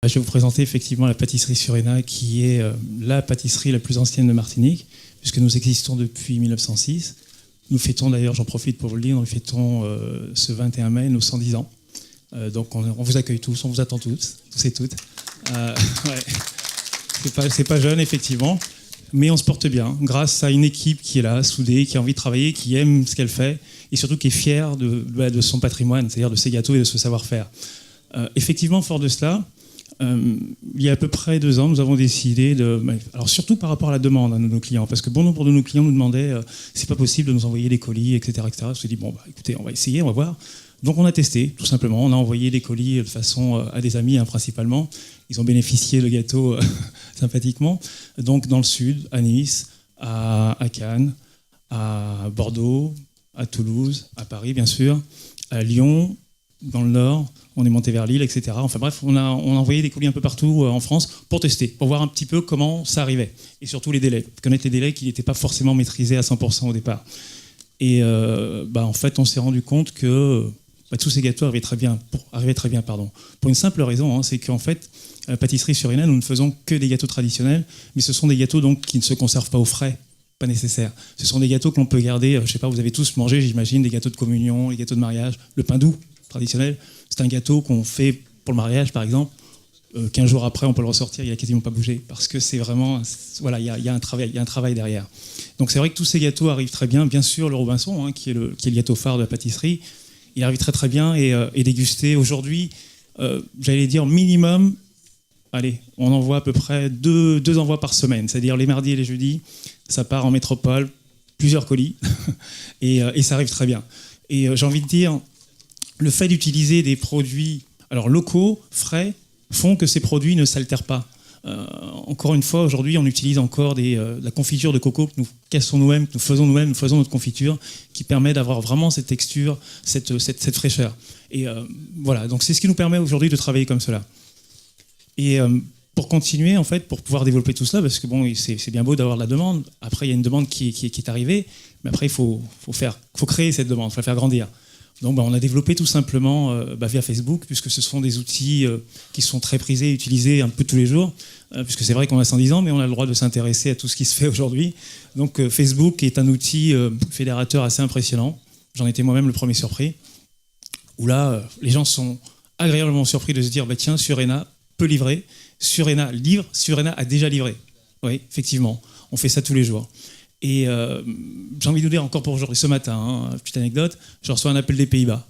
Je vais vous présenter effectivement la pâtisserie Surena, qui est la pâtisserie la plus ancienne de Martinique, puisque nous existons depuis 1906. Nous fêtons d'ailleurs, j'en profite pour vous le dire, nous fêtons ce 21 mai nos 110 ans. Donc on vous accueille tous, on vous attend tous et toutes. Ouais. C'est pas jeune effectivement, mais on se porte bien grâce à une équipe qui est là, soudée, qui a envie de travailler, qui aime ce qu'elle fait et surtout qui est fière de son patrimoine, c'est-à-dire de ses gâteaux et de ce savoir-faire. Effectivement, fort de cela, il y a à peu près 2 ans, nous avons décidé alors surtout par rapport à la demande de nos clients, parce que bon nombre de nos clients nous demandaient c'est pas possible de nous envoyer des colis, etc. On s'est dit écoutez, on va essayer, on va voir. Donc on a testé, tout simplement. On a envoyé des colis de façon à des amis principalement. Ils ont bénéficié de gâteaux sympathiquement. Donc dans le sud, à Nice, à Cannes, à Bordeaux, à Toulouse, à Paris bien sûr, à Lyon, dans le nord, on est monté vers Lille, etc. Enfin bref, on a envoyé des colis un peu partout en France pour tester, pour voir un petit peu comment ça arrivait. Et surtout les délais, connaître les délais qui n'étaient pas forcément maîtrisés à 100% au départ. Et en fait, on s'est rendu compte que tous ces gâteaux arrivaient très bien. Pour une simple raison, c'est qu'en fait, à la pâtisserie Surena, nous ne faisons que des gâteaux traditionnels, mais ce sont des gâteaux donc, qui ne se conservent pas au frais, pas nécessaire. Ce sont des gâteaux que l'on peut garder, je sais pas, vous avez tous mangé, j'imagine, des gâteaux de communion, des gâteaux de mariage. Le pain doux, traditionnel, c'est un gâteau qu'on fait pour le mariage, par exemple. 15 jours après, on peut le ressortir, il n'a quasiment pas bougé, parce que c'est vraiment, voilà, il y a un travail derrière. Donc c'est vrai que tous ces gâteaux arrivent très bien. Bien sûr, le Robinson, qui est le gâteau phare de la pâtisserie, il arrive très très bien et dégusté. Aujourd'hui, j'allais dire minimum, allez, on envoie à peu près 2 envois par semaine, c'est-à-dire les mardis et les jeudis, ça part en métropole, plusieurs colis, et ça arrive très bien. Et j'ai envie de dire, le fait d'utiliser des produits locaux, frais, font que ces produits ne s'altèrent pas. Encore une fois, aujourd'hui, on utilise encore la confiture de coco que nous cassons nous-mêmes, que nous faisons notre confiture, qui permet d'avoir vraiment cette texture, cette fraîcheur. Et voilà, donc c'est ce qui nous permet aujourd'hui de travailler comme cela. Et pour continuer, en fait, pour pouvoir développer tout cela, parce que c'est bien beau d'avoir de la demande, après il y a une demande qui est arrivée, mais après il faut créer cette demande, il faut la faire grandir. Donc on a développé tout simplement via Facebook, puisque ce sont des outils qui sont très prisés et utilisés un peu tous les jours, puisque c'est vrai qu'on a 110 ans, mais on a le droit de s'intéresser à tout ce qui se fait aujourd'hui. Donc Facebook est un outil fédérateur assez impressionnant. J'en étais moi-même le premier surpris, où là, les gens sont agréablement surpris de se dire tiens, Surena peut livrer, Surena livre, Surena a déjà livré. Oui, effectivement, on fait ça tous les jours. Et j'ai envie de vous dire encore pour aujourd'hui, ce matin, petite anecdote, je reçois un appel des Pays-Bas.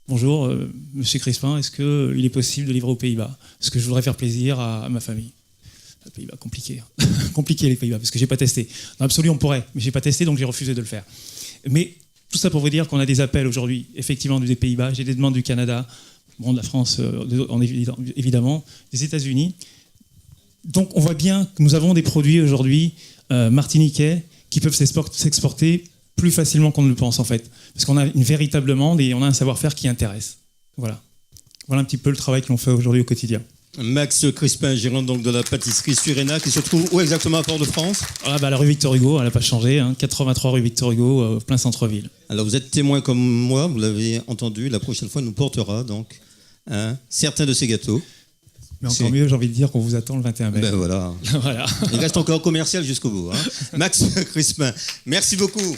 Bonjour, monsieur Crispin, est-ce qu'il est possible de livrer aux Pays-Bas? Parce que je voudrais faire plaisir à ma famille. Les Pays-Bas, compliqué. Compliqué les Pays-Bas, parce que j'ai pas testé. Dans l'absolu, on pourrait, mais j'ai pas testé, donc j'ai refusé de le faire. Mais tout ça pour vous dire qu'on a des appels aujourd'hui, effectivement, des Pays-Bas, j'ai des demandes du Canada, de la France, évidemment, des États-Unis. Donc on voit bien que nous avons des produits aujourd'hui martiniquais qui peuvent s'exporter plus facilement qu'on ne le pense en fait. Parce qu'on a une véritable demande et on a un savoir-faire qui intéresse. Voilà un petit peu le travail que l'on fait aujourd'hui au quotidien. Max Crispin, gérant donc de la pâtisserie Surena, qui se trouve où exactement à Port-de-France? La rue Victor Hugo, elle n'a pas changé, 83 rue Victor Hugo, plein centre-ville. Alors vous êtes témoin comme moi, vous l'avez entendu, la prochaine fois nous portera donc certains de ces gâteaux. Mais encore mieux, j'ai envie de dire qu'on vous attend le 21 mai. Voilà. Il reste encore commercial jusqu'au bout. Max Crispin, merci beaucoup.